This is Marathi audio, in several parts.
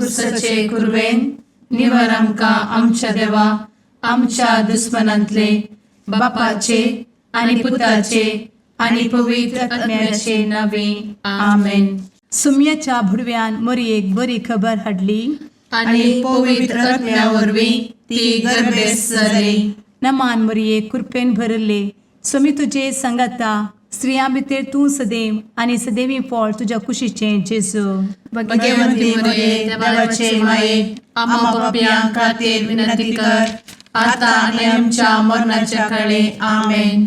खुर्सचे कुर्वेन निवर आमकां आमच्या देवा आमच्या दुस्मनांतले बापाचे आनी पुताचे आनी पवित्र आत्म्याचे नावे आमेन. सुम्याच्या भुडव्यान मरयेक बरी खबर हाडली आनी पवित्र आत्म्या वरवीं ती गर्भेस जाली. नमान मरयेक कृपेन भरले समी तुजे संगाता स्त्रियां भितर तूं सदैव आनी सदैवी फळ तुज्या कुशीचें जेजू. भगवंती मरिये देवाचे माये आम्हा पाप्यां खातीर विनंती कर आता आनी आमच्या मरणाच्या काळी आमेन.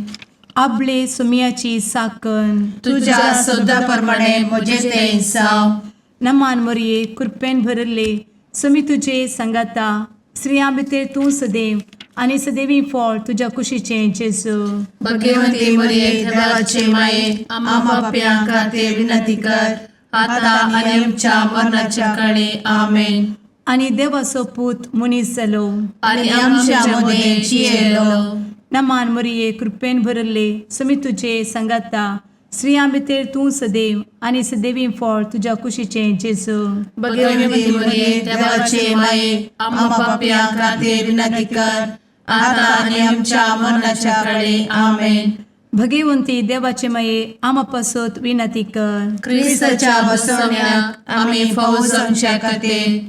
आपले सुम्याची साकन तुझ्या सोदा प्रमाणे म्हजे तें जावं. नमान मरये कृपेन भरले समी तुजे संगाता स्त्रियां भितर तूं सदैव आनी सदैवी फळ तुज्या कुशीचें जेजू. भगवंती मरिये देवाचे माये आम्हा पाप्यां खातीर विनंती कर आता आनी आमच्या मरणाच्या काळी आमेन. आनी देवाचो पूत मनीस जालो आनी आमच्या मदें जियेलो. नमान मरये कृपेन भरले समी तुजे संगाता स्त्रियां भितर तूं सदैव आनी सदैवी फळ तुज्या कुशीचें जेजू. भगवंती मरिये देवाचे माये आम्हा पाप्यां खातीर विनंती कर आता आनी आमच्या मरणाच्या काळी आमेन. भगवंती देवाचे माये आमा पासत विनंती कर. क्रिस्ताच्या बसवण्याक आमी फावो जावचे खातीर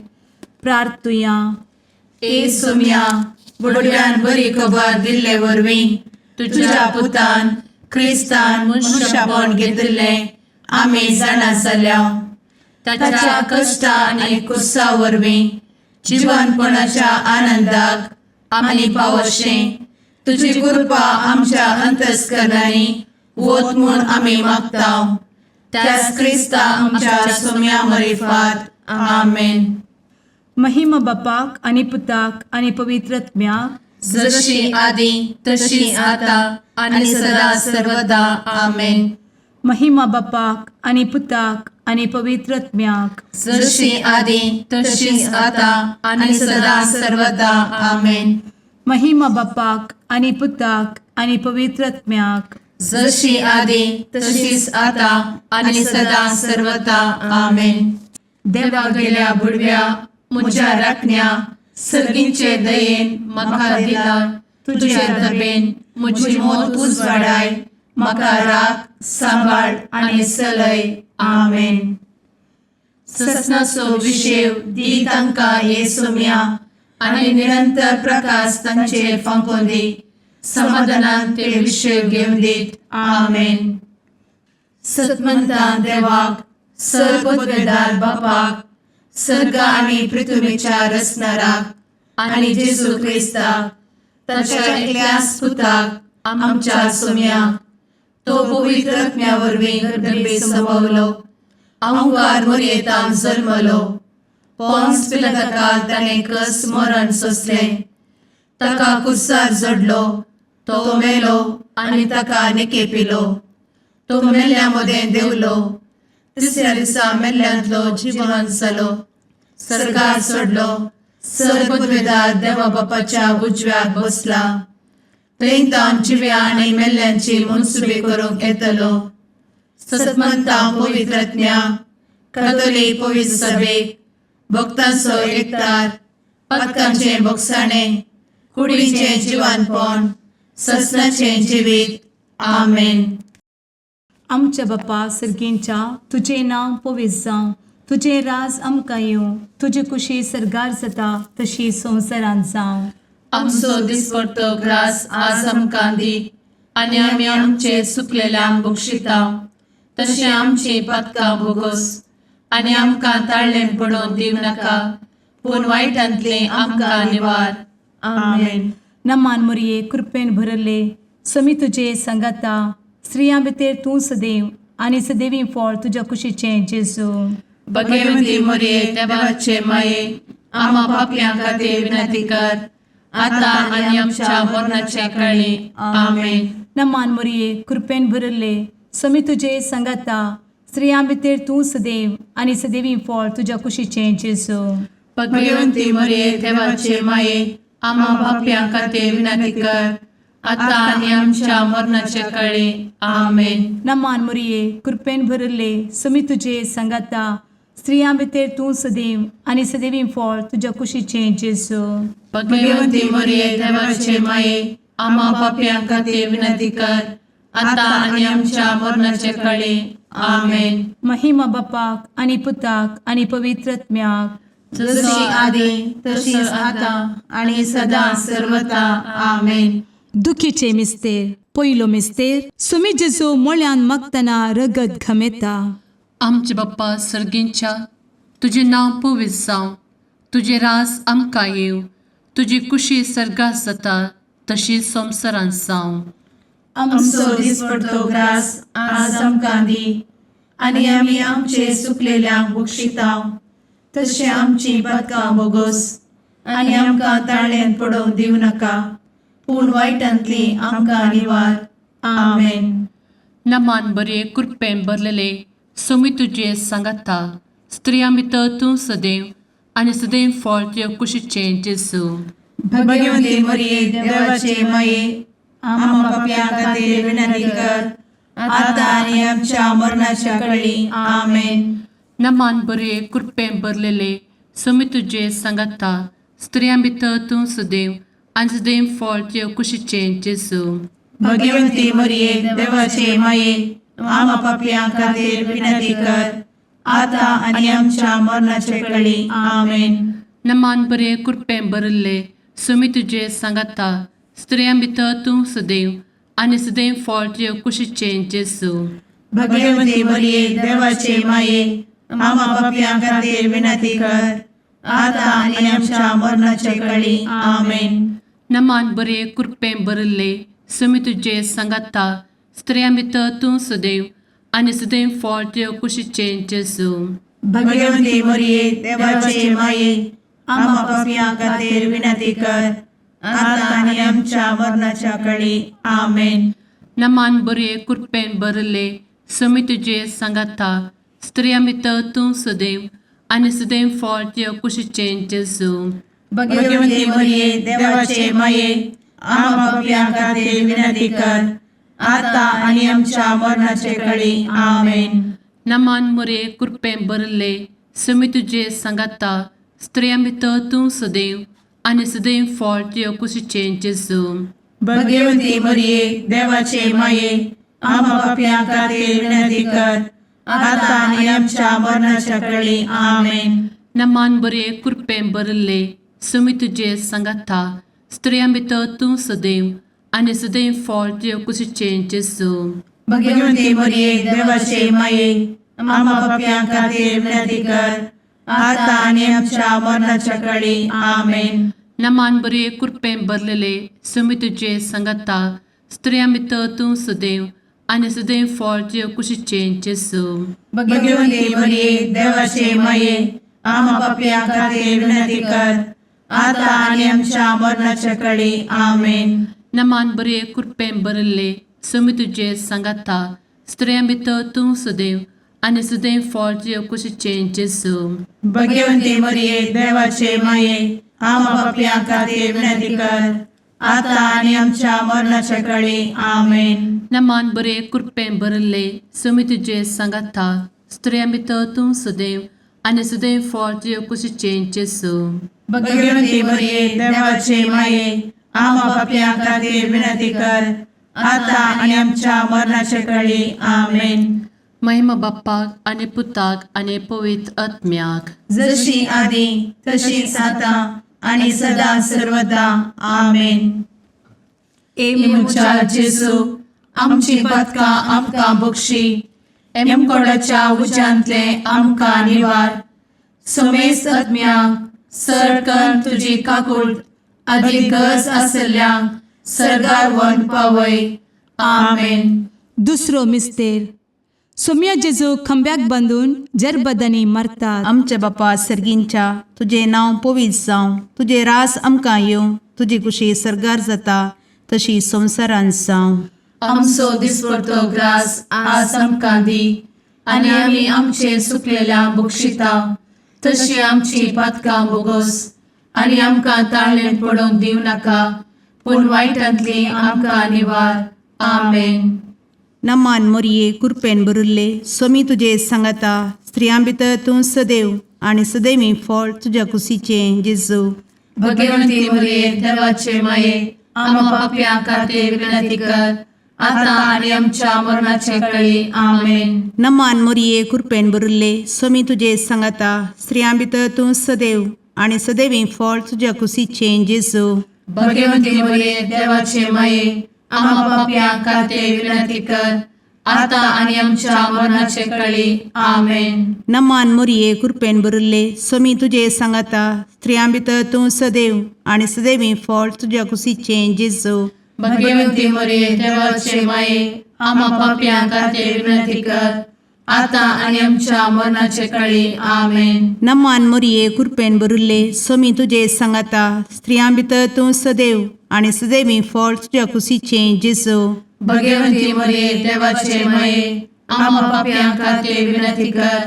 प्रार्थुया. ए सुम्या बुडव्यान बरी खबर दिल्ले वरवीं तुज्या पुतान क्रिस्तान मनशापण घेतिल्ले आमी जाणा जाल्या. ताच्या कश्टा आनी कुर्सा वरवीं जिवनपणाच्या आनंदाक आमी पावशें तुजी कृपा आमच्या अंतस्करणांनी वोत म्हूण आमी मागतां. त्याच क्रिस्ता आमच्या सुम्या मरिफात आमेन. महिमा बापाक आनी पुताक आनी पवित्र आत्म्याक जशी आदी तशी आता आनी सदा सर्वदा आमेन. महिमा बापाक आनी पुताक आनी पवित्र आत्म्याक जशी आदी तशीच आता आनी सदा सर्वदा आमेन. महिमा बापाक आनी पुताक आनी पवित्र आत्म्याक जशी आदी तशीच आता आनी सदा सर्वदा आमेन. देवा गेल्या बुडव्या म्हज्या राखण्या सर्गींचे दयेन म्हाका दिला तुजे धबेन म्हजी मोत उजवाडाय म्हाका राख सांबाळ आनी चलय आमेन. ससनाचो विशेव दी तांकां हे सुम्या आनी निरंतर प्रकाश तांचेर फांकून दी. समाधानान ते विशेव घेवन दीत आमेन. सतमंता देवाक सर्वपदवेदार बापाक सर्ग आनी पृथ्वीच्या रचणाराक आनी जेजू क्रिस्ताक ताच्या एकल्याच पुताक आमच्या सुम्याक तो पवित्र आत्म्या वरवीं गर्भे संभवलो. अंगार मरयेंत जल्मलो. पोंस पिलाताकाल ताणें कस मरण सोंसलें. ताका कुर्सार जडलो. तो मेलो आनी ताका निकेपिलो. तो मेल्ल्या मदें देंवलो. तिसऱ्या दिसा मेल्ल्यांतलो जिवंत जालो. सर्गार चडलो. सर्वपदवेदार देवा बापाच्या उजव्याक बसला. थंयतान जिव्या आनी मेल्ल्यांची मनसुबी करूंक येतलो. सतमंता पवित्र आत्म्या कातोलीक पवित्र सभेक भक्तांचो एकठार पातकांचें भोगसाणें कुडीचें जिवनपण ससनाचें जिवीत आमेन. आमच्या बापा सर्गींच्या तुजें नांव पवित्र जावं. तुजें राज आमकां येवं. तुजी कुशी सर्गार जाता तशी संवसारांत जावं. आमचो दिसपडटो ग्रास आज आमकां दी आनी आमी आमचे चुकलेल्यांक बक्षिता तशें आमची पातकां भोगोस आनी आमकां ताळ्ळें पडोवन दिव नाका पूण वायटांतलें आमकां निवार आमेन. नमान मरये कृपेन भरले समी तुजे संगाता स्त्रियां भितर तूं सदैव आनी सदैवी फळ तुज्या कुशीचें जेजू. भगवंती मरिये देवाचे माये आम्हा पाप्यां खातीर विनंती कर आता आनी आमच्या मरणाच्या काळी आमेन. नमान मरये कृपेन भरले समी तुजे संगाता स्त्रियां भितर तूं सदैव आनी सदैवी फळ तुज्या कुशीचें जेजू. भगवंती मरिये देवाचे माये आम्हा पाप्यां खातीर विनंती कर आता आनी आमच्या मरणाच्या काळी आमेन. नमान मरये कृपेन भरले समी तुजे संगाता स्त्रियां भितर तूं सदैव आनी सदैवी फळ तुज्या कुशीचें जेजू. भगवंती मरिये देवाचे माये आम्हा पाप्यां खातीर विनंती कर आता आणि आमच्या मरणाचे काळी आमेन. महिमा बापाक आनी पुताक आनी पवित्रत्म्याक, जशी आदी तशीच आता आणि सदा सर्वदा आमेन. दुखीचे मिस्तेर. पयलो मिस्तेर. सुमी जेजू मोळ्यान मागतना रगत घमेता. आमचे बाप्पा सर्गींच्या, तुझे नाव पवित्र जावं, तुझे रास आमकां येव, तुजी कुशी सर्गात जाता तशी संवसारांत जावं. आमचो दिसपडटो ग्रास आज आमकां दी आणि आमी आमचे सुकलेल्यांक बक्षितांव, तशें आमची पातकां बोगोस आनी आमकां ताळ्यान पडोवंक दिवं नाका, पूण वायटांतली आमकां निवार. आमेन. नमान बरे कृपेन भरलेले सोमी तुजे सांगाता, स्त्रियां भितर तूं सदैव आनी सदैव फळ तुज्या कुशीचें जेजू. भगवंती मरिये देवाचे माये आम्हा पाप्यां खातीर विनंती कर आता आणि आमच्या मरणाच्या काळी आमेन. नमान बरे कृपेन भरलेले सोमी तुजे सांगाता, स्त्रियां भितर तूं सदैव आनी सदैव फळ तुज्या कुशीचें जेजू. भगवंती मरिये देवाचे माये आम्हा पाप्यां खातीर विनंती कर आता आणि आमच्या मरणाचे काळी आमेन. नमान बरे कृपेन भरले सोमी तुजे सांगाता, स्त्रियां भितर तूं सदैव आनी सदैव फळ तुज्या कुशीचें जेजू. भगवंती मरिये देवाचे माये आम्हा पाप्यां खातीर विनंती कर आता आणि आमच्या मरणाचे काळी आमेन. नमान बरे कृपेन भरले सोमी तुजे सांगाता, स्त्रियां भितर तूं सदैव आनी सदैव फळ तुज्या कुशीचें जेजू. भगवंती मरिये देवाचे माये आम्हा पाप्यां खातीर विनंती कर आता आणि आमच्या मरणाच्या काळी आमेन. नमान बरे कृपेन भरले सोमी तुजे सांगाता, स्त्रियां भितर तूं सदैव आनी सदैव फळ तुज्या कुशीचें जेजू. भगवंती मरिये देवाचे माये आम्हा पाप्यां खातीर विनंती कर आता आणि आमच्या मरणाचे काळी आमेन. नमान बरे कृपेन भरले सोमी तुजे सांगाता, स्त्रियां भितर तूं सदैव आनी सदैव फळ तुज्या कुशीचें जेजू. भगवंती मरिये देवाचे माये आम्हा पाप्यां खातीर विनंती कर आता आणि आमच्या मरणाच्या काळी आमेन. नमान बरे कृपेन भरले सोमी तुजे सांगाता, स्त्रियां भितर तूं सदैव आनी सदैव फळ तुज्या कुशीचें जेजू. भगवंती मरिये देवाचे माये आम्हा पाप्यां खातीर विनंती कर आता आणि आमच्या मरणाच्या काळी आमेन. नमान बरे कृपेन भरलेले सोमी तुजे सांगाता, स्त्रियां भितर तूं सदैव आनी सदैव फळ तुज्या कुशीचें जेजू. भगवंती मरिये देवाचे माये आम्हा पाप्यां खातीर विनंती कर आता आणि आमच्या मरणाच्या काळी आमेन. नमान बरे कृपेन भरले सोमी तुजे सांगाता, स्त्रियां भितर तूं सदैव आनी सदैव फळ तुज्या कुशीचें जेजू. भगवंती मरिये देवाचे माये आम्हा पाप्यां खातीर विनंती कर आता आणि आमच्या मरणाच्या काळी आमेन. नमान बरे कृपेन भरले सोमी तुजे सांगाता, स्त्रियां भितर तूं सदैव आनी सदैव फळ तुज्या कुशीचें जेजू. भगवंती मरिये देवाचे माये आम्हा पाप्यां खातीर विनंती कर आता आणि आमच्या मरणाच्या काळी आमेन. महिमा बाप्पाक आनी पुताक आनी पवित्र आत्म्याक, जशी आदी तशीच आता आणि सदा सर्वदा आमेन. मुचा जेजू आमची पातकां आमकां बक्षी, एमकोडाच्या उज्यांतले आमकां निवार. सोमेस आत्म्याक सडकन तुजी काकूट अधिक गरज आसल्यांक सर्गार व्हरून पावय. आमेन. दुसरो मिस्तेर. सोम्या जेजू खंब्याक बांदून जरबदांनी मारतात. आमच्या बापा सर्गींच्या, तुझे नाव पवित्र जावं, तुझे रास आमकां येवं, तुजी कुशी सर्गार जाता तशी संवसारांत जावं. आमचो दिसपडटो ग्रास आज आमकां दी आणि आमी आमचे सुकलेल्यांक बक्षितांव, तशी आमची पातकां बोगोस आणि आमकां ताळ्यान पडोवंक दिवं नाका, पूण वायटांतली आमकां निवार. आमेन. नमान मोरये कृपेन बरुल्ले स्वामी तुझे सांगाता स्त्रियां भितर तूं सदैव आणि सदैवी फळ तुझ्या कुशीचे जेजू. भगवंती मरिये देवाचे माये आम्हा पाप्या खातीर विनंती कर आता आणि आमच्या मरणाचे काळी आमेन. नमान मोरये कृपेन बरुल्ले स्वामी तुझे सांगाता स्त्रियां भितर तूं सदैव आणि सदैवी फळ तुझ्या कुशीचे जेजू. भगवंती मरिये देवाचे माये आम्हा पाप्या खातीर विनंती कर आता आणि आमच्या मरणाचे काळी आमेन. नमान मोरये कृपेन बरुल्ले स्वामी तुझे सांगाता स्त्रियां भितर तूं सदैव आणि सदैवी फळ तुझ्या कुशीचे जेजू. भगवंती मरिये देवाचे माये आम्हा पाप्या खातीर विनंती कर आता आणि आमच्या मरणाचे काळी आमेन. नमान मोरये कृपेन बरुल्ले स्वामी तुझे सांगाता स्त्रियां भितर तूं सदैव आणि सदैवी फळ तुझ्या कुशीचे जेजू. भगवंती मरिये देवाचे माये आम्हा पाप्या खातीर विनंती कर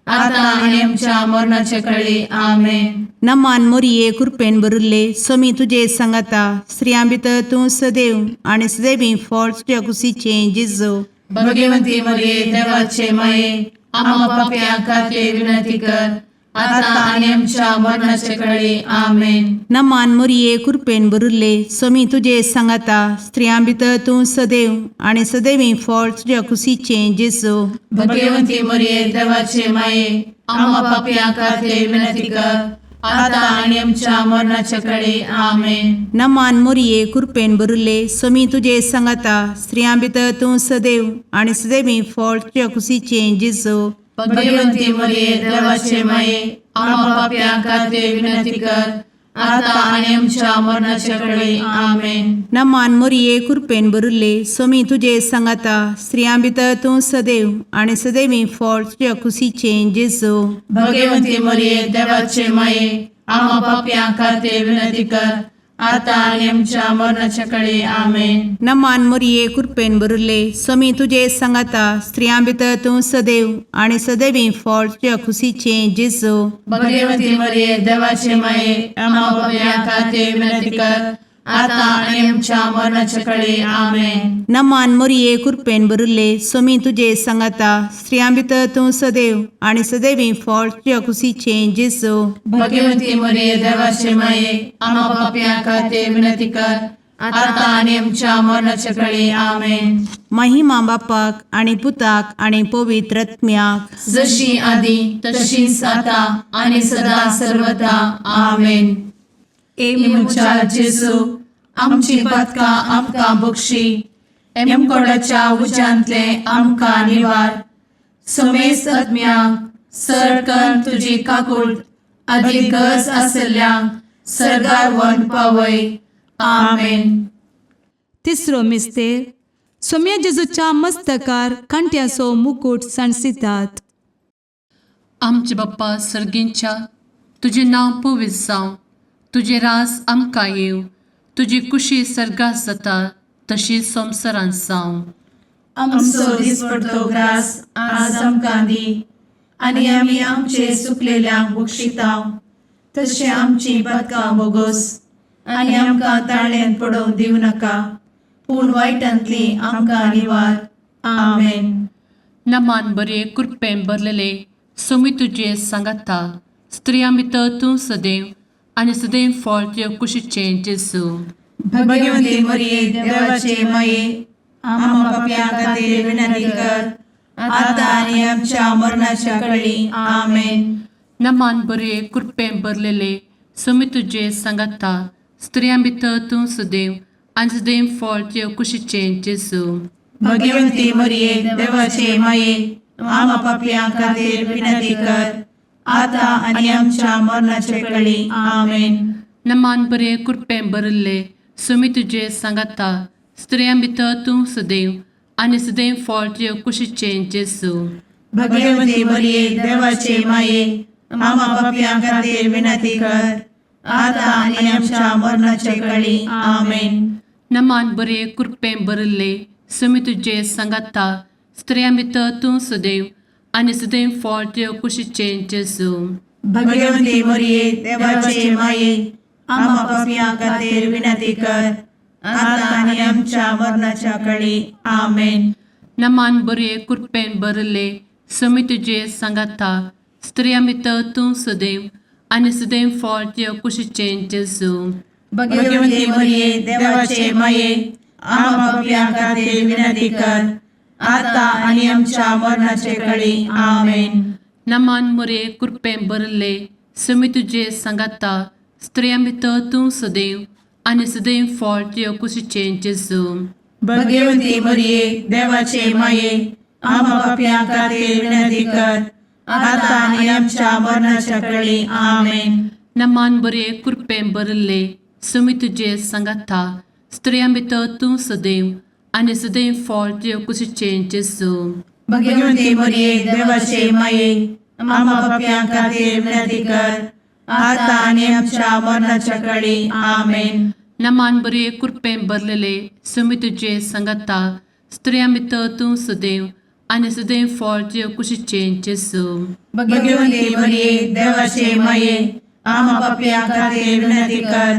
आता आणि आमच्या मरणाचे काळी आमेन. नमान मोरये कृपेन बरुल्ले स्वामी तुझे सांगाता स्त्रियां भितर तूं सदैव आणि सदैवी फळ तुझ्या कुशीचे जेजू. भगवंती मरिये देवाचे माये आम्हा पाप्या खातीर विनंती कर आता आणि आमच्या मरणाचे काळी आमेन. नमान मोरये कृपेन बरुल्ले स्वामी तुझे सांगाता स्त्रियां भितर तूं सदैव आणि सदैवी फळ तुझ्या कुशीचे जेजू. भगवंती मरिये देवाचे माये आम्हा पाप्या खातीर विनंती कर आता आणि आमच्या मरणाचे काळी आमेन. नमान मोरये कृपेन बरुल्ले स्वामी तुझे सांगाता स्त्रियां भितर तूं सदैव आणि सदैवी फळ तुझ्या कुशीचे जेजू. भगवंती मरिये देवाचे माये आम्हा पाप्या खातीर विनंती कर आता आणि आमच्या मरणाचे काळी आमेन. नमान मोरये कृपेन बरुल्ले स्वामी तुझे सांगाता स्त्रियां भितर तूं सदैव आणि सदैवी फळ तुझ्या कुशीचे जेजू. भगवंती मरिये देवाचे माये आम्हा पाप्या खातीर विनंती कर आता आणि आमच्या मरणाच्या काळी आमेन. नमान मोरये कृपेन बरुल्ले स्वामी तुझे सांगाता स्त्रियां भितर तूं सदैव आणि सदैवी फळ तुझ्या कुशीचे जेजू. भगवंती मरिये देवाचे माये आम्हा पाप्या खातीर विनंती कर आता आणि आमच्या मरणाच्या काळी आमेन. नमान मोरये कृपेन बरुल्ले स्वामी तुझे सांगाता स्त्रियां भितर तूं सदैव आणि सदैवी फळ तुझ्या कुशीचे जेजू. भगवंती मरिये देवाचे माये आम्हा पाप्या खातीर विनंती कर आता आणि आमच्या मरणाच्या काळी आमेन. महिमा बापाक आणि पुताक आणि पवित्र आत्म्याक जशी आधी तशीच आता आणि सदा सर्वदा आमेन. एमुच्या जेजू आमची पदका आमकां बक्षी एमकोडाच्या उज्यांतले आमकां निवार. समेस आत्म्यांक सरकन तुजी काकूट अधिक गज आसल्यांक सरगार वन पावय. आमेन. तिसरो मिस्तेर सोम्या जेजूच्या मस्तकार कांट्याचो मुकुट सणसितात. आमचे बाप्पा सर्गींच्या तुझे नांव पवित्र जावं, तुझे राज आमकां येवं, तुजी कुशी सर्गात जाता तशी संवसारांत जावं. आमचो दिसपडटो ग्रास आज आमकां दी आनी आमी आमचे सुकलेल्यांक बक्षितांव. तशें आमची पदकां बोगोस आनी आमकां ताळ्यान पडोवंक दिवं नाका पूण वायटांतली आमकां निवार. आमेन. नमान बरे कृपेन भरलेले सोमी तुजे सांगाता स्त्रियां भितर तूं सदैव आणि सदैव फळ तुज्या कुशीचे जेजू. भगवंती मरिये देवाचे माये आम्हा पाप्यां खातीर विनंती कर आता आनी आमच्या मरणाच्या काळी. आमेन. नमान बरे कृपेन भरलेले सोमी तुजे सांगाता स्त्रियां भितर तूं सदैव आणि सदैव फळ तुज्या कुशीचे जेजू. भगवंती मरिये देवाचे माये आम्हा पाप्यां खातीर विनंती कर आता आनी आमच्या मरणाचे काळी. आमेन. नमान बरे कृपेन भरले सोमी तुजे सांगाता स्त्रियां भितर तूं सदैव आणि सदैव फळ तुज्या कुशीचे जेजू. भगवंती मरिये देवाचे माये आम्हा पाप्यां खातीर विनंती कर आता आनी आमच्या मरणाचे काळी. आमेन. नमान बरे कृपेन भरले सोमी तुजे सांगाता स्त्रियां भितर तूं सदैव आणि सदैव फळ तुज्या कुशीचे जेजू. भगवंती मरिये देवाचे माये आम्हा पाप्यां खातीर विनंती कर आता आनी आमच्या मरणाच्या काळी. आमेन. नमान बरे कृपेन भरले समी तुझे सांगाता स्त्रिया भितर तूं सदैव आनी सदैव फळ तुझ्या कुशीचें जेजू भगवती मरिये देवाचे माये आम्हा पापियां खातीर विनंती कर आता आणि आमच्या मरणाचे काळी आमेन. नमान बरे कृपेन भरले समी तुझे सांगाता स्त्रिया भितर तूं सदैव आनी सदैव फळ तुझ्या कुशीचें जेजू भगवती मरिये देवाचे माये आम्हा पापियां खातीर विनंती कर आता आणि आमच्या मरणाच्या काळी आमेन. नमान बरे कृपेन भरले समी तुझे सांगाता स्त्रिया भितर तूं सदैव आनी सदैव फळ तुझ्या कुशीचें जेजू भगवती मरिये देवाचे माये आम्हा पापियां खातीर विनंती कर आता आणि आमच्या मरणाच्या काळी आमेन. नमान बरे कृपेन भरलेले समी तुझे सांगाता स्त्रिया भितर तूं सदैव आनी सदैव फळ तुझ्या कुशीचें जेजू भगवती मरिये देवाचे माये आम्हा पापियां खातीर विनंती कर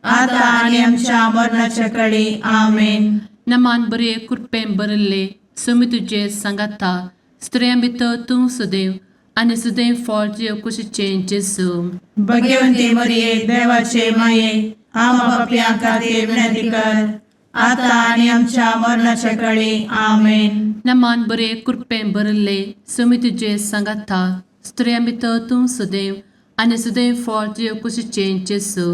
आता आणि आमच्या मरणाच्या काळी आमेन. नमान बरे कृपेन भरले समी तुझे सांगाता स्त्रिया भितर तूं सदैव आनी सदैव फळ तुझ्या कुशीचें जेजू भगवती मरिये देवाचे माये आम्हा पापियां खातीर विनंती कर आता आणि आमच्या मरणाच्या काळी आमेन. नमान बरे कृपेन भरले समी तुझे सांगाता स्त्रिया भितर तूं सदैव आनी सदैव फळ तुझ्या कुशीचें जेजू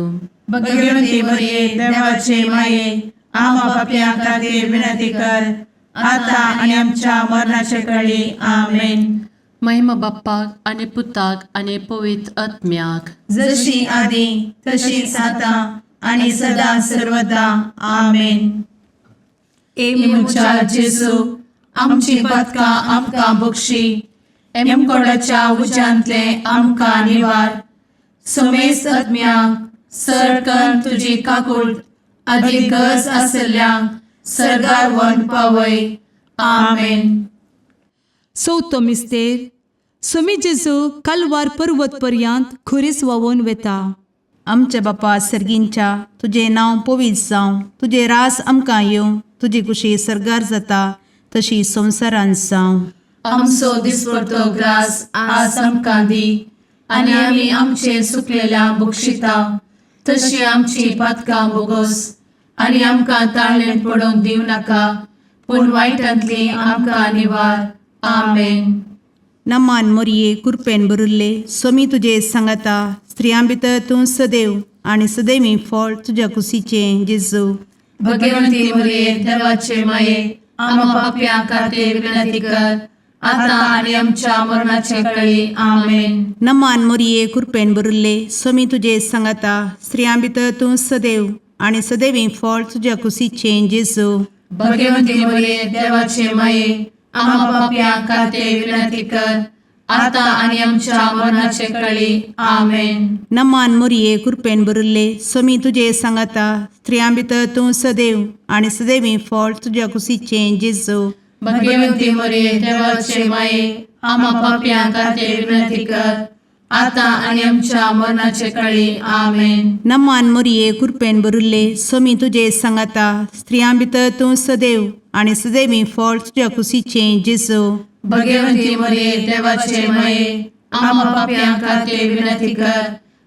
भगवती मरिये देवाचे माये आम्हा पापियां खातीर विनंती कर आता आणि आमच्या मरणाच्या काळी आमेन. महिमा बाप्पाक आनी पुताक आनी पवित्र आत्म्याक जशी आदी तशीच आता आणि सदा सर्वदा आमेन. मुचा जेजू आमची पदकां आमकां बक्षी एमकोडाच्या उज्यांतले आमकां निवार समेस्त आत्म्यांक सरकन तुजी काकूळ अधिक गज आसल्यांक सरगार वन पावय आमेन. चवथो मिस्तेर समी जेजू कालवार पर्वत पर्यंत खुरीस व्हांवून वेता. आमच्या बापा सर्गींच्या तुझे नांव पवित्र जावं तुझे रास आमकां येवं तुजी कुशी सरगार जाता तशी संवसारांत जावं. आमचो दिसपडटो ग्रास आज आमकां दी आनी आमी आमचे सुकलेल्यांक बक्षिता तशी आमची पदकां बोगोस आनी आमकां ताळ्ळें पडोवंक दिव नाका पूण वायटांतली आमकां निवार आमेन. नमान मोरये कृपेन भरले समी तुझे सांगाता स्त्रियां भितर तूं सदैव आनी सदैवी फळ तुज्या कुशीचें जेजू भगवती मरिये देवाचे माये आम्हा पापियां खातीर विनंती कर आता आणि आमच्या मरणाचे काळी आमेन. नमान मोरये कृपेन भरले समी तुझे सांगाता स्त्रियां भितर तूं सदैव आनी सदैवी फळ तुज्या कुशीचें जेजू भगवती मरिये देवाचे माये आम्हा पापियां खातीर विनंती कर आता आणि आमच्या मरणाचे काळी आमेन. नमान मोरये कृपेन भरले समी तुझे सांगाता स्त्रियां भितर तूं सदैव आनी सदैवी फळ तुज्या कुशीचें जेजू भगवती मरिये देवाचे माये आम्हा पापियां खातीर विनंती कर आता आणि आमच्या मरणाचे काळी आमेन. नमान मोरये कृपेन भरले समी तुझे सांगाता स्त्रियां भितर तूं सदैव आनी सदैवी फळ तुज्या कुशीचें जेजू भगवती मरिये देवाचे माये आम्हा पापियां खातीर विनंती कर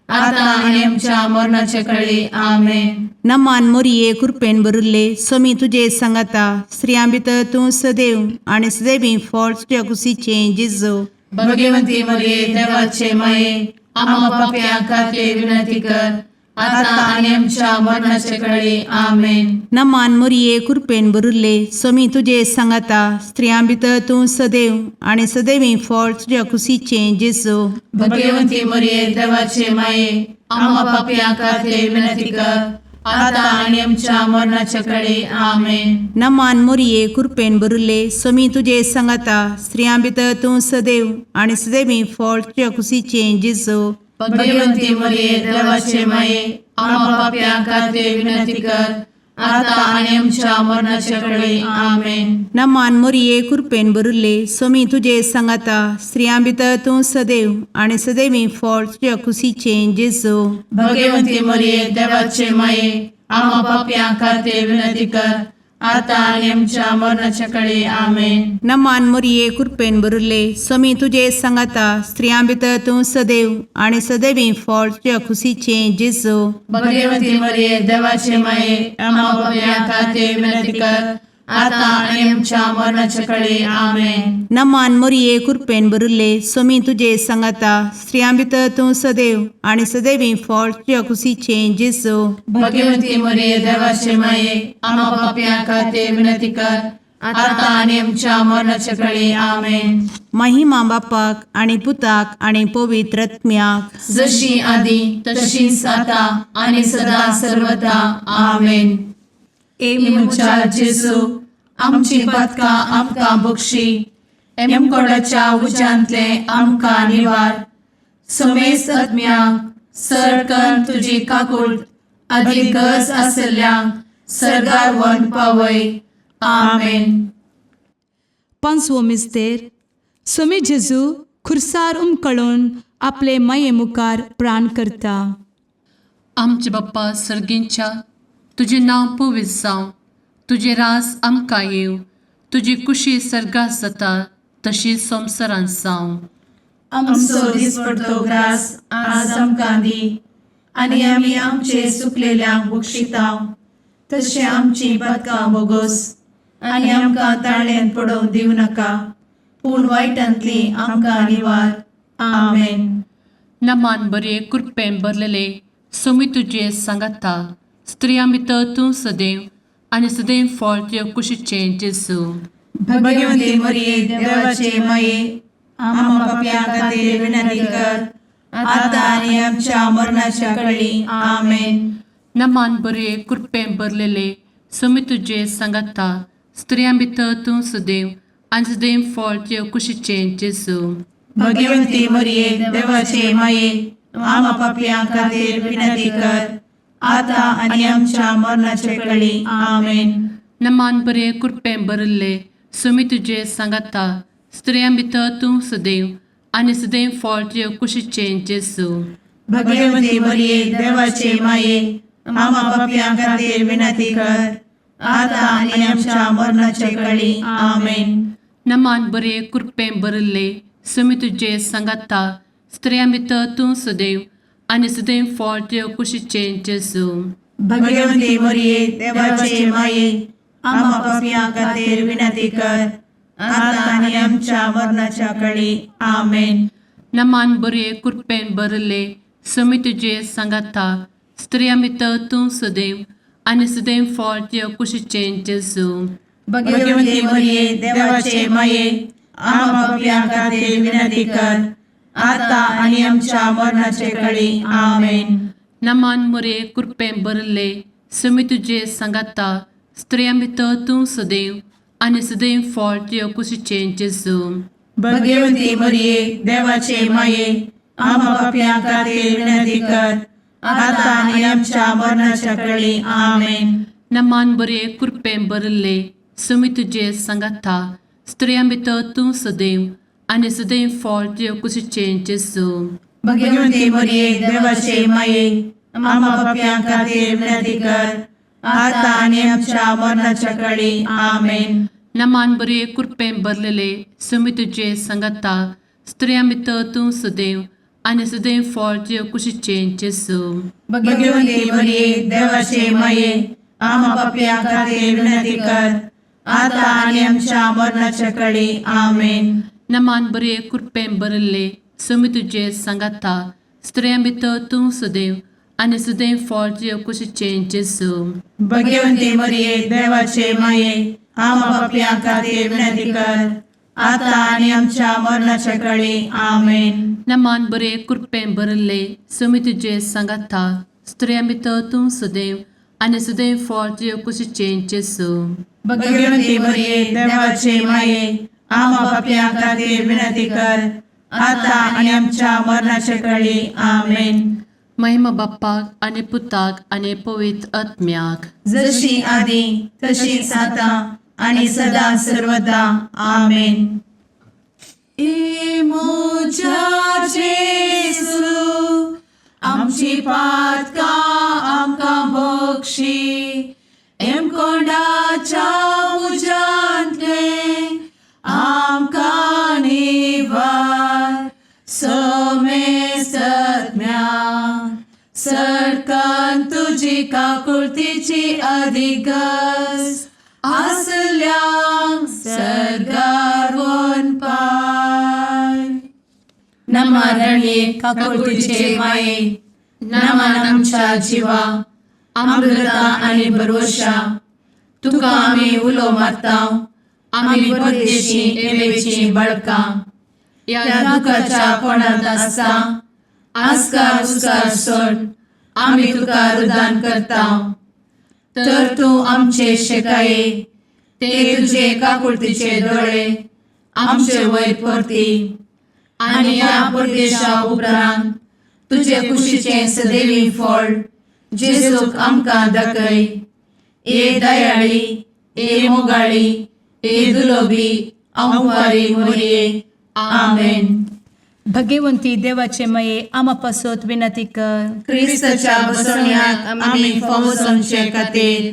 आता आणि आमच्या मरणाचे काळी आमेन. नमान मोरये कृपेन भरले समी तुझे सांगाता स्त्रियां भितर तूं सदैव आनी सदैवी फळ तुज्या कुशीचें जेजू भगवती मरिये देवाचे माये आम्हा पापियां खातीर विनंती कर आता आणि आमच्या मरणाचे काळी आमेन. नमान मोरये कृपेन भरले समी तुझे सांगाता स्त्रियां भितर तूं सदैव आनी सदैवी फळ तुज्या कुशीचें जेजू भगवती मरिये देवाचे माये आम्हा पापियां खातीर विनंती कर आता आणि आमच्या मरणाच्या काळी आमेन. नमान मोरये कृपेन भरले समी तुझे सांगाता स्त्रियां भितर तूं सदैव आनी सदैवी फळ तुज्या कुशीचें जेजू भगवती मरिये देवाचे माये आम्हा पापियां खातीर विनंती कर आता आणि आमच्या मरणाच्या काळी आमेन. नमान मोरये कृपेन भरले समी तुझे सांगाता स्त्रियां भितर तूं सदैव आनी सदैवी फळ तुज्या कुशीचें जेजू भगवती मरिये देवाचे माये आम्हा पापियां खातीर विनंती कर आता आणि आमच्या मरणाच्या काळी आमेन. नमान मोरये कृपेन बरुले स्वामी तुझे सांगाता स्त्रियां भितर तूं सदैव आणि सदैवी फळ तुझ्या खुशीचे जेजू. भगवती मरिये देवाचे माये आम्हा पाप्या खाते विनंती कर, आता आणि आमच्या मरणाच्या काळी आमेन. नमान मोरये कृपेन बरुले स्वामी तुझे सांगाता स्त्रियां भितर तूं सदैव आणि सदैवी फळ तुझ्या खुशीचे जेजू. भगवती मरिये देवाचे माये आम्हा पाप्या खाते विनंती कर, आता आणि आमच्या मरणाच्या काळी आमेन. महिमा बापाक आणि पुताक आणि पवित्र आत्म्याक, जशी आधी तशीच आता आणि सदा सर्वदा आमेन. मुचा जेजू आमची पदका आमकां बक्षी, कोडाच्या उजांतले आमकां निवार. समेस आत्म्यांक सरकन तुजी काकूट, अधिक गज आसल्यांक सरगार वन पावय. आमेन. पांचवो मिस्तेर स्वामी जेजू खुर्सार उमकळून आपले माये मुखार प्राण करता. आमचे बाप्पा सर्गींच्या तुझे नांव पवित्र जावं, तुझे रास आमकां येव, तुजी कुशी सर्गास जाता तशी संवसारांत जावं. आमचो दिसपडतो ग्रास आज आमकां दी, आनी आमी आमचे सुकलेल्यांक बक्षितांव. तशें आमची पदकां बोगोस आनी आमकां ताळ्यान पडोवंक दिवं नाका, पूण वायटांतली आमकां निवार. आमेन. नमान बरे कृपेन भरलेले स्वामी तुझे सांगाता स्त्रियां भितर तूं सदैव आणि सदैव फळ तुझ्या कुशीचे जेजू. भगवती मरिये देवाचे माये आम्हा पाप्यां खातीर विनंती कर, आता आनी आमच्या मरणाच्या काळी आमेन. नमान बरे कृपेन भरलेले स्वामी तुझे सांगाता स्त्रियां भितर तूं सदैव आणि सदैव फळ तुझ्या कुशीचे जेजू. भगवती मरिये देवाचे माये आम्हा पाप्यां खातीर विनंती कर, आता आनी आमच्या मरणाच्या काळी आमेन. नमान बरे कृपेन भरले स्वामी तुझे सांगाता स्त्रियां भितर तूं सदैव आणि सदैव फळ तुझ्या कुशीचे जेजू. भगवती मरिये देवाचे माये आम्हा पाप्यां खातीर विनंती कर, आता आनी आमच्या मरणाच्या काळी आमेन. नमान बरे कृपेन भरले स्वामी तुझे सांगाता स्त्रियां भितर तूं सदैव आणि सदैव फळ तुझ्या कुशीचे जेजू. भगवती मरिये देवाचे माये आम्हा पाप्यां खातीर विनंती कर, आता आनी आमच्या मरणाच्या काळी आमेन. नमान बरे कृपेन भरले स्वामी तुझे सांगाता स्त्रियां भितर तूं सदैव आणि सदैव फळ तुझ्या कुशीचे जेजू. भगवती मरिये देवाचे माये आम्हा पाप्यां खातीर विनंती कर, आता आनी आमच्या मरणाच्या काळी आमेन. नमान बरे कृपेन भरले स्वामी तुझे सांगाता स्त्रियां भितर तूं सदैव आणि सदैव फळ तुझ्या कुशीचे जेजू. भगवती मरिये देवाचे माये आम्हा पाप्यां खातीर विनंती कर, आता आनी आमच्या मरणाच्या काळी आमेन. नमान बरे कृपेन भरले स्वामी तुझे सांगाता स्त्रियां भितर तूं सदैव आणि सदैव फळ तुझ्या कुशीचे जेजू. भगवती मरिये देवाचे माये आम्हा पाप्यां खातीर विनंती कर, आता आनी आमच्या मरणाच्या काळी आमेन. नमान बरे कृपेन भरलेले स्वामी तुझे सांगाता स्त्रियां भितर तूं सदैव आणि सदैव फळ तुझ्या कुशीचे जेजू. भगवती मरिये देवाचे माये आम्हा पाप्यां खातीर विनंती कर, आता आनी आमच्या मरणाच्या काळी आमेन. नमान बरे कृपेन भरले स्वामी तुझे सांगाता स्त्रियां भितर तूं सदैव आणि सदैव फळ तुझ्या कुशीचे जेजू. भगवती मरिये देवाचे माये आम्हा पाप्यां खातीर विनंती कर, आता आनी आमच्या मरणाच्या काळी आमेन. नमान बरे कृपेन भरले स्वामी तुझे सांगाता स्त्रियां भितर तूं सदैव आणि सदैव फळ तुझ्या कुशीचे जेजू. भगवती मरिये देवाचे माये आम्हा पाप्यां खातीर विनंती कर, आता आनी आमच्या मरणाच्या काळी आमेन. महिमा बाप्पाक आणि पुताक आणि पवित्र आत्म्याक, जशी आधी तशीच आता आणि सदा सर्वदा आमेन. मोजा जेजू आमची पातका आमकां बक्षी, एमकोंडाच्या उजांतले आमकां निवार सोमे सत्म्या सडकान तुजी काकुळतीची अधिगस आसल्यांक सरगार वन पाय नमारणे काकुळतीचे माये नमान आमच्या जिवा अमृता आनी भरवशा तुका आमी उलो मारताव आमी परदेशी एवेची बळकां या दुखाच्या कोणात आसता आस्कार उस्कार सोड आमी तुका रुदान करताव तर तूं आमचे शेकाये ते तुजे काकुळतीचे दोळे आमचे वयर परती आनी या परदेशा उपरांत तुजे कुशीचे सदैवी फळ जेजूक आमकां दाखय ए दयाळी ए मोगाळी ए दुलोबी अंवारी मोरये आमेन. भगवंती देवाचे मये आमा पासत विनंती कर. क्रिस्ताच्या बसवण्याक आमी फावो समचे खातीर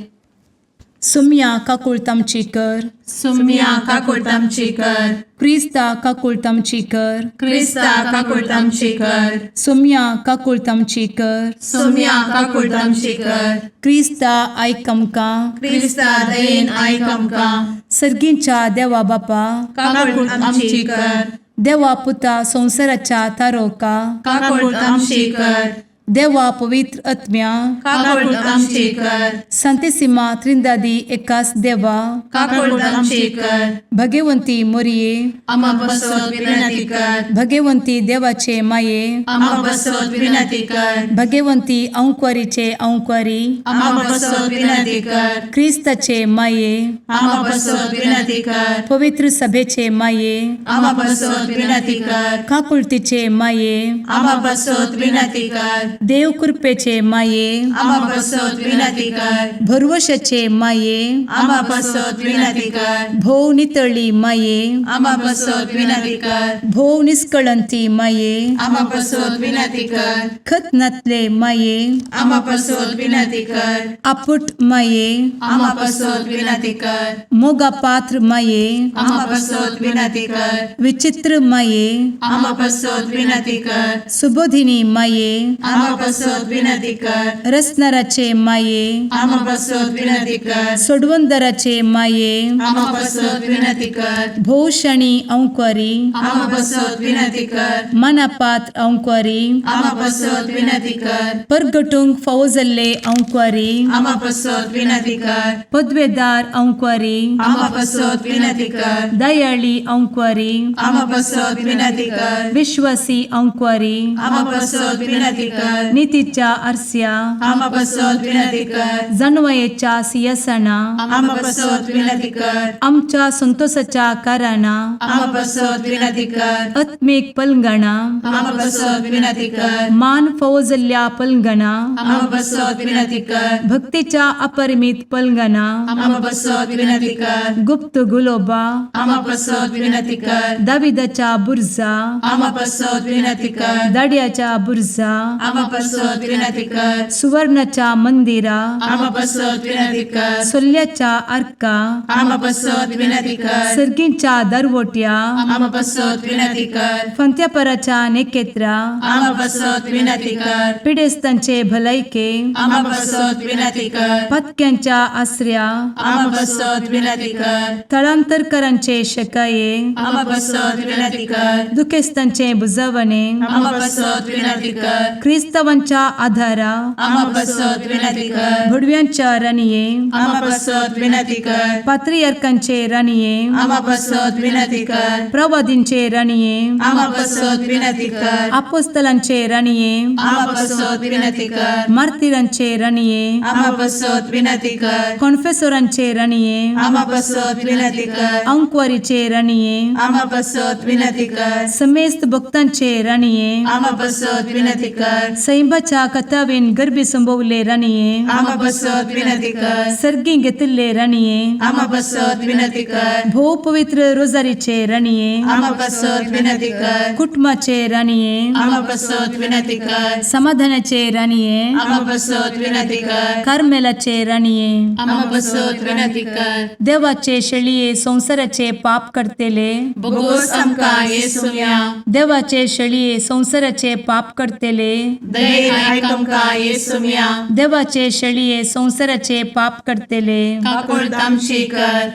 सुम्या काकुळतामची कर. सुम्या काकुळतामची कर. क्रिस्ता काकुळतामची कर. क्रिस्ता काकुळतामची कर. सुम्या काकुळतामची कर. सुम्या काकुळतामची कर. क्रिस्ता आयक आमकां. क्रिस्ता दयेन आयक आमकां. सर्गींच्या देवा बापा काकुळतामची कर. देवा पुता संसाराच्या तारोका काकुळतामची कर. देवा पवित्र आत्म्या काकुळतामची कर. संतेसिमा त्रिंदादी एकाच देवा काकुळतामची कर. भगवंती मोरये आमा बसवत विनंती कर. भगवंती देवाचे माये आमा बसवत विनंती कर. भगवंती अंक्वारीचे अंक्वारी आमा बसवत विनंती कर. क्रिस्ताचे माये आमा बसवत विनंती कर. पवित्र सभेचे माये आमा बसवत विनंती कर. काकुळतीचे माये आमा बसवत विनंती कर. देव कृपेचे माये आमा बसवत विनंती कर. भरवशाचे माये आमा बसवत विनंती कर. भोव नितळी माये आमा बसवत विनंती कर. भोव निष्कळंती माये आमा बसवत विनंती कर. खत नातले माये आमा बसवत विनंती कर. आपुट माये आमा बसवत विनंती कर. मोगा पात्र माये आमा बसवत विनंती कर. विचित्र माये आमा बसवत विनंती कर. सुबोधिनी माये आमा बसवत विनंती कर. रसनाराचे माये आमा बसवत विनंती कर. सोडवंदराचे माये आमा बसवत विनंती कर. भोवशणी अंक्वारी आमा बसवत विनंती कर. मनापात्र अंक्वारी आमा बसवत विनंती कर. परगटूंक फावो जाल्ले अंक्वारी आमा बसवत विनंती कर. पदवेदार अंक्वारी आमा बसवत विनंती कर. दयाळी अंक्वारी आमा बसवत विनंती कर. विश्वासी अंक्वारी आमा बसवत विनंती कर. नीतीच्या आरस्या आमा बसवत विनंती कर. जाणवयेच्या सिंहासना आमा बसवत विनंती कर. आमच्या संतोषाच्या कारणा आमा बसवत विनंती कर. आत्मिक पलंगणा आमा बसवत विनंती कर. मान फावो जाल्ल्या पलंगणा आमा बसवत विनंती कर. भक्तीच्या अपरिमित पलंगणा आमा बसवत विनंती कर. गुप्त गुलोबा आमा बसवत विनंती कर. दाविदाच्या बुर्जा आमा बसवत विनंती कर. दाड्याच्या बुर्जा आमा बसवत विनंती कर. सुवर्णाच्या मंदिरा आमा बसवत विनंती कर. सोल्ल्याच्या अर्का आमा बसवत विनंती कर. सर्गींच्या दरवोट्या आमा बसवत विनंती कर. फंत्यापराच्या नेकेत्रा आमा बसवत विनंती कर. पिडेस्तांचे भलायके आमा बसवत विनंती कर. पथक्यांच्या आश्रया आमा बसवत विनंती कर. स्थळांतरकरांचे शेकाये आमा बसवत विनंती कर. दुखेस्तांचे बुजावणे आमा बसवत विनंती कर. ख्रिस्तवांच्या आधारा आमा बसवत विनंती कर. भुडव्यांच्या राणीये आमा बसवत विनंती कर. पात्रियार्कांचे राणीये आमा बसवत विनंती कर. प्रवादींचे राणीये आमा बसवत विनंती कर. अपोस्तलांचे राणीये आमा बसवत विनंती कर. मार्तिरांचे राणीये आमा बसवत विनंती कर. कॉन्फेसोरांचे राणीये आमा बसवत विनंती कर. अंक्वारीचे राणीये आमा बसवत विनंती कर. समेस्त भक्तांचे राणीये आमा बसवत विनंती कर. सैंबाच्या कथावेन गर्भी संभोवले राणीये आमा बसत विनंती कर सर्गी घेतले राणीये आमा बसत विनंती कर भोव पवित्र रोजारीचे राणीये आमा बसत विनंती कर कुटुंबाचे राणीये आमा बसत विनंती कर समाधानाचे राणीये आमा बसत विनंती कर कार्मेलाचे राणीये आमा बसत विनंती कर देवाचे शेळीये संसाराचे पाप करतेले बघोस आमका येसुया देवाचे शेळीये संसाराचे पाप करतेले दये आयकमका येसुया देवाचे शेळीये संसाराचे पाप करतेले काकुळ तामशी कर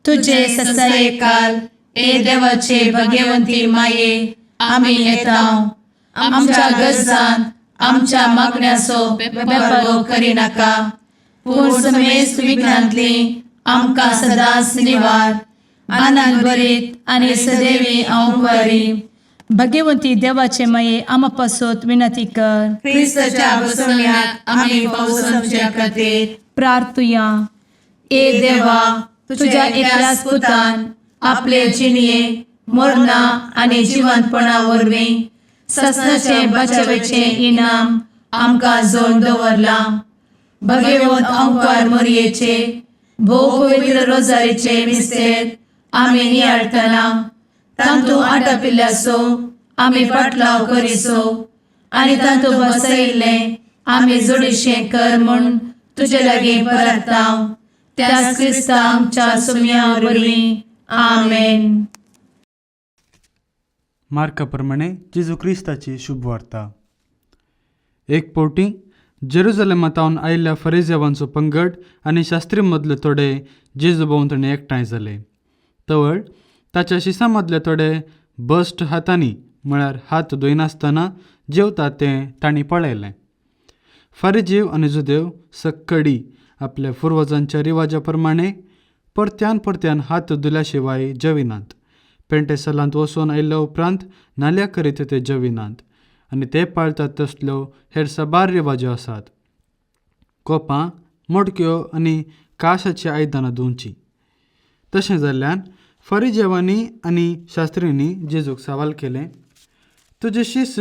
तुझे ससाये काल ए देवाचे भाग्यवंती माये आम्ही येताव आमच्या गरजांत आमच्या मागण्याचो बेपागो करी नाका पूर्ण समेस्त विघ्नांतली आमकां सदांच निवार आनंद भरीत आणि सदैवी औंकवारी भाग्यवंती देवाचे माये आमा पासत विनंती कर ख्रिस्ताच्या बसवण्यात आम्ही पावसाच्या खातीर प्रार्थुया ए देवा तुझ्या एकल्याच पुतान आपले जिणये मरणा आणि जिवंतपणा वरवीं ससनाचे बचावेचे इनाम आमकां जोड दवरला भगवंत औंकार मरयेचे भोव पवित्र रोजारीचे मिस्तेर आमी नियाळटना तांतू आटापिल्ल्यासो आमी पाटलाव करिसो आनी तांतू बसयिल्ले आमी जोडीशें कर म्हूण तुजे लागीं परतांव त्याच क्रिस्ता आमच्या सुम्या वरवीं आमेन. मार्काप्रमाणे जेजू क्रिस्ताची शुभ वार्ता. एक पोवटी जेरुजलेमांतावन आयिल्ल्या फरिजेवांचो पंगड आनी शास्त्री मदले थोडे जेजू भोंवतणी एकठांय जाले. तवळ ताच्या शिसां मदले थोडे बस्ट हातांनी म्हळ्यार हात धुयनासतना जेवता तें तांणी पळयलें. फारिजीव आनी जुदेव सक्कडी आपल्या पुर्वजांच्या रिवाजा प्रमाणे परत्यान परत्यान हात धुल्या शिवाय जेविनात. पेंटेसलांत वचून आयिल्ल्या उपरांत नाल्या करीत ते जेविनात आनी ते पाळटात तसल्यो हेर साबार रिवाज्यो आसात. कोपां, मडक्यो आनी काशाची आयदनां धुवची. तशें जाल्ल्यान फरिजेवांनी आनी शास्त्रींनी जेजूक सवाल केलें, तुजे शीस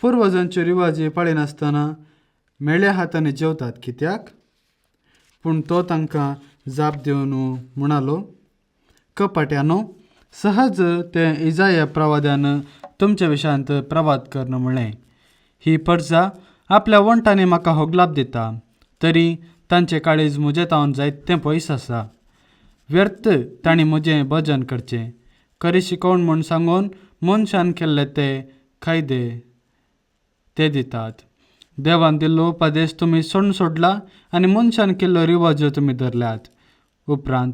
पुर्वजांच्यो रिवाजी पाळिनासतना मेळ्या हातांनी जेवतात कित्याक? पूण तो तांकां जाप दिवन म्हणालो, कपाट्यानो, सहज ते इजाया प्रवाद्यान तुमच्या विशयांत प्रवाद करन म्हणलें, ही परजा आपल्या वंटांनी म्हाका होगलाप दिता, तरी तांचे काळीज म्हजे तावन जायतें पयस आसा. व्यर्थ तांणी म्हजें भजन करचें. खरी शिकोवण म्हूण सांगून मनशान केल्ले ते कायदे ते दितात. देवान दिल्लो उपदेश तुमी सोडला आनी मनशान केल्लो रिवाज्यो तुमी धरल्यात. उपरांत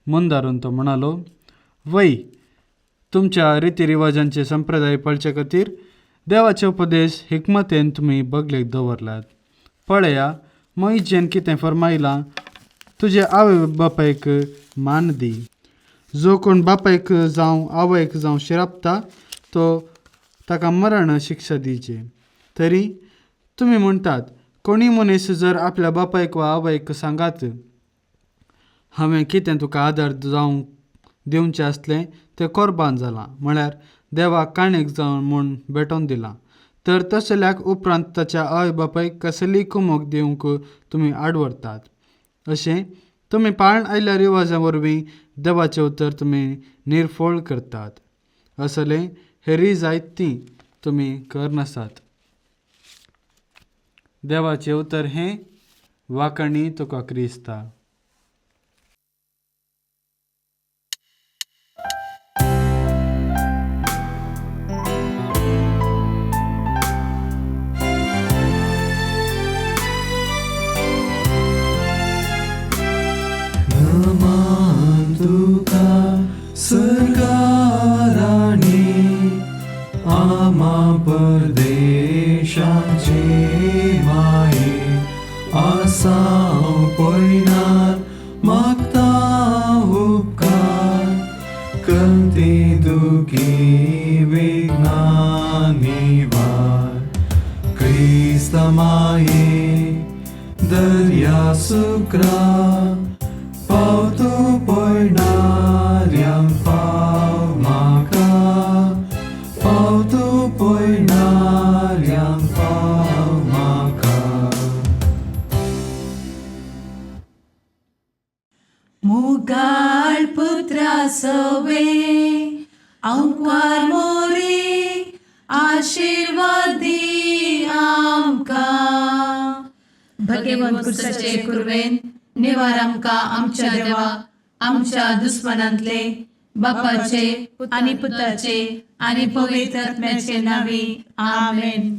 मन धरून तो म्हणालो, वय, तुमच्या रितीरिवाजांचे संप्रदाय पळचे खातीर देवाचे उपदेश हिकमतेन तुमी बगलेक दवरल्यात. पळया, मोइजेन कितें फरमायलां, तुजे आवय बापायक मान दी. जो कोण बापायक जावं आवयक जावं शिरापता तो ताका मरण शिक्षा दिवचे. तरी तुमी म्हणटात, कोणी मनीस जर आपल्या बापायक वा आवयक सांगात, हांवें कितें तुका आदार जावंक दिवचें आसलें तें कोरबान जालां, म्हळ्यार देवाक काणीक जावन म्हूण भेटोवन दिलां, तर तसल्याक उपरांत ताच्या आवय बापायक कसली कुमोक दिवंक तुमी आडवरतात. अशें तुमी पाळण आयिल्ल्या रिवाजां वरवीं देवाचें उतर तुमी निर्फोळ करतात. असलें हेरी जायतीं तुमी करनासात. देवाचें उतर हें वाकणी तुका क्रिस्ता. परदेशाचे माये आसां पळयनार मागता उपकार कंती दुखी विघ्नांनी वार क्रिस्त माये दर्या सुक्रा पावतो पळयणाऱ्यांक पाव म्हाका पावतो पळयणाऱ्यांक पाव उगाळ पुत्रा सवे अंकवार मोरी आशीर्वाद दी आमकां. भगवंत कुर्साचे कुरवेन निवार आमकां आमच्या देवा आमच्या दुस्मनांतले बापाचे आनी पुताचे आनी पवित्र आत्म्याचे नावी. आमेन.